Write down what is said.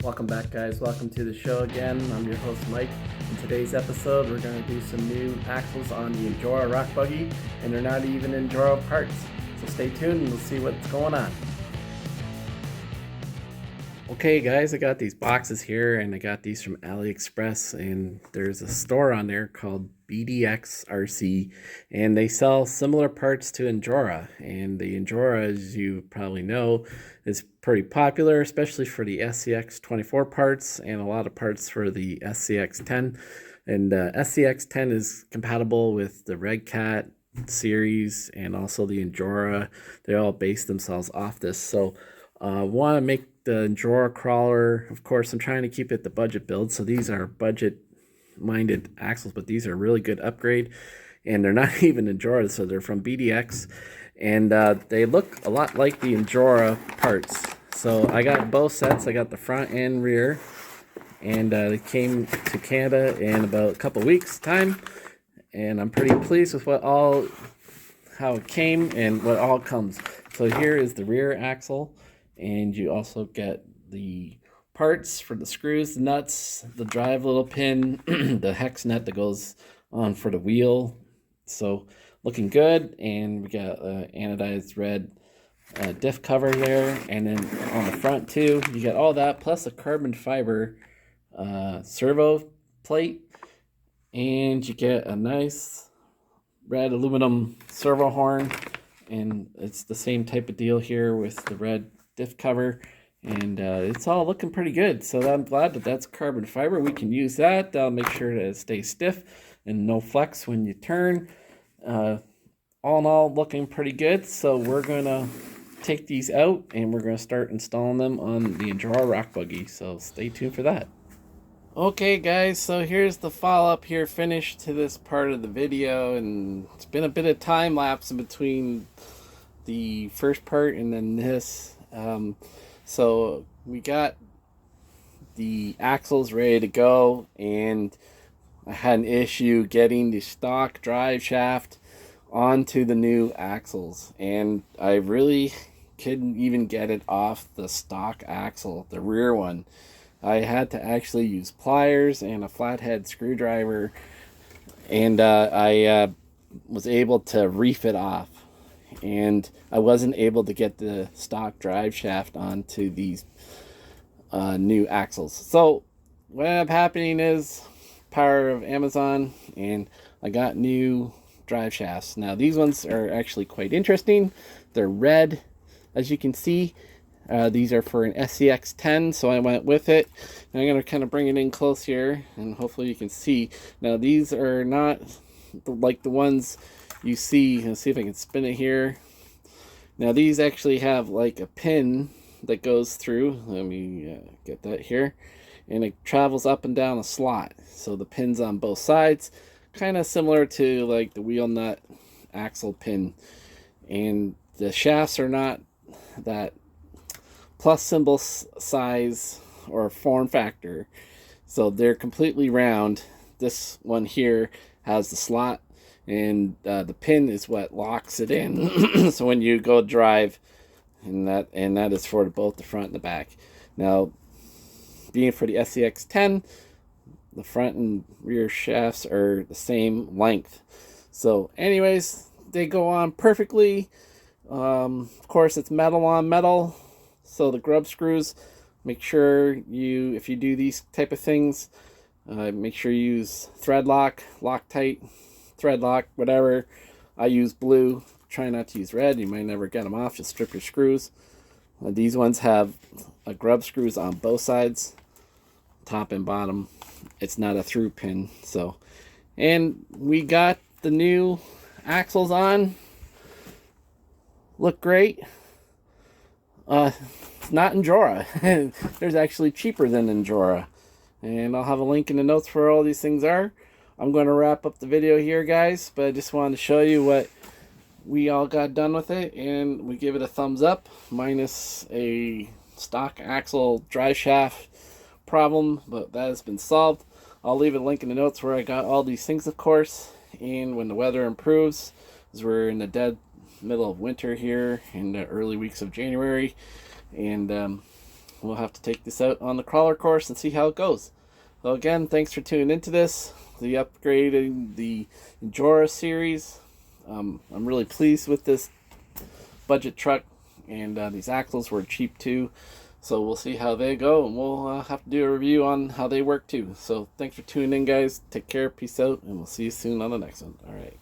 Welcome back, guys. Welcome to the show again. I'm your host, Mike. In today's episode, we're going to do some new axles on the Injora rock buggy, and they're not even Injora parts. So stay tuned and we'll see what's going on. Okay, guys, I got these boxes here, and I got these from AliExpress, and there's a store on there called BDX RC, and they sell similar parts to Injora. And the Injora, as you probably know, is pretty popular, especially for the SCX24 parts and a lot of parts for the SCX10. And SCX10 is compatible with the REDCAT series and also the Injora. They all base themselves off this. So want to make the Injora crawler. Of course, I'm trying to keep it the budget build, so these are budget minded axles, but these are a really good upgrade, and they're not even Injora, so they're from BDX, and they look a lot like the Injora parts. So I got both sets. I got the front and rear, and they came to Canada in about a couple weeks time, and I'm pretty pleased with how it came and what all comes. So here is the rear axle, and you also get the parts for the screws, the nuts, the drive little pin, the hex nut that goes on for the wheel. So looking good, and we got anodized red diff cover there, and then on the front too, you get all that plus a carbon fiber servo plate, and you get a nice red aluminum servo horn, and it's the same type of deal here with the red diff cover, and it's all looking pretty good. So I'm glad that that's carbon fiber. We can use that. That'll make sure to stay stiff and no flex when you turn. All in all, looking pretty good. So we're gonna take these out and we're gonna start installing them on the Injora rock buggy. So stay tuned for that. Okay, guys, so here's the follow-up here, finish to this part of the video, and it's been a bit of time lapse in between the first part and then this. So we got the axles ready to go, and I had an issue getting the stock drive shaft onto the new axles, and I really couldn't even get it off the stock axle, the rear one. I had to actually use pliers and a flathead screwdriver, and I was able to reef it off, and I wasn't able to get the stock drive shaft onto these new axles. So what ended up happening is power of Amazon, and I got new drive shafts. Now these ones are actually quite interesting. They're red, as you can see. These are for an SCX10, so I went with it. And I'm going to kind of bring it in close here, and hopefully you can see. Now these are not like the ones you see. Let's see if I can spin it here. Now these actually have like a pin that goes through. Let me get that here. And it travels up and down a slot. So the pin's on both sides. Kind of similar to like the wheel nut axle pin. And the shafts are not that plus symbol size or form factor. So they're completely round. This one here has the slot, and the pin is what locks it in. So when you go drive, and that is for both the front and the back. Now, being for the SCX10, the front and rear shafts are the same length. So anyways, they go on perfectly. Of course, it's metal on metal. So the grub screws, make sure if you do these type of things, make sure you use thread lock, Loctite, thread lock, whatever. I use blue. Try not to use red. You might never get them off. Just strip your screws. These ones have grub screws on both sides, top and bottom. It's not a through pin. So, and we got the new axles on. Look great. It's not Injora. There's actually cheaper than Injora, and I'll have a link in the notes for where all these things are. I'm going to wrap up the video here, guys, but I just wanted to show you what we all got done with it, and we give it a thumbs up, minus a stock axle drive shaft problem, but that has been solved. I'll leave a link in the notes where I got all these things, of course, and when the weather improves, as we're in the dead middle of winter here in the early weeks of January, and we'll have to take this out on the crawler course and see how it goes. So again, thanks for tuning into this, the upgrading the Injora series. I'm really pleased with this budget truck, and these AXLES were cheap too. So we'll see how they go, and we'll have to do a review on how they work too. So thanks for tuning in, guys. Take care, peace out, and we'll see you soon on the next one. All right.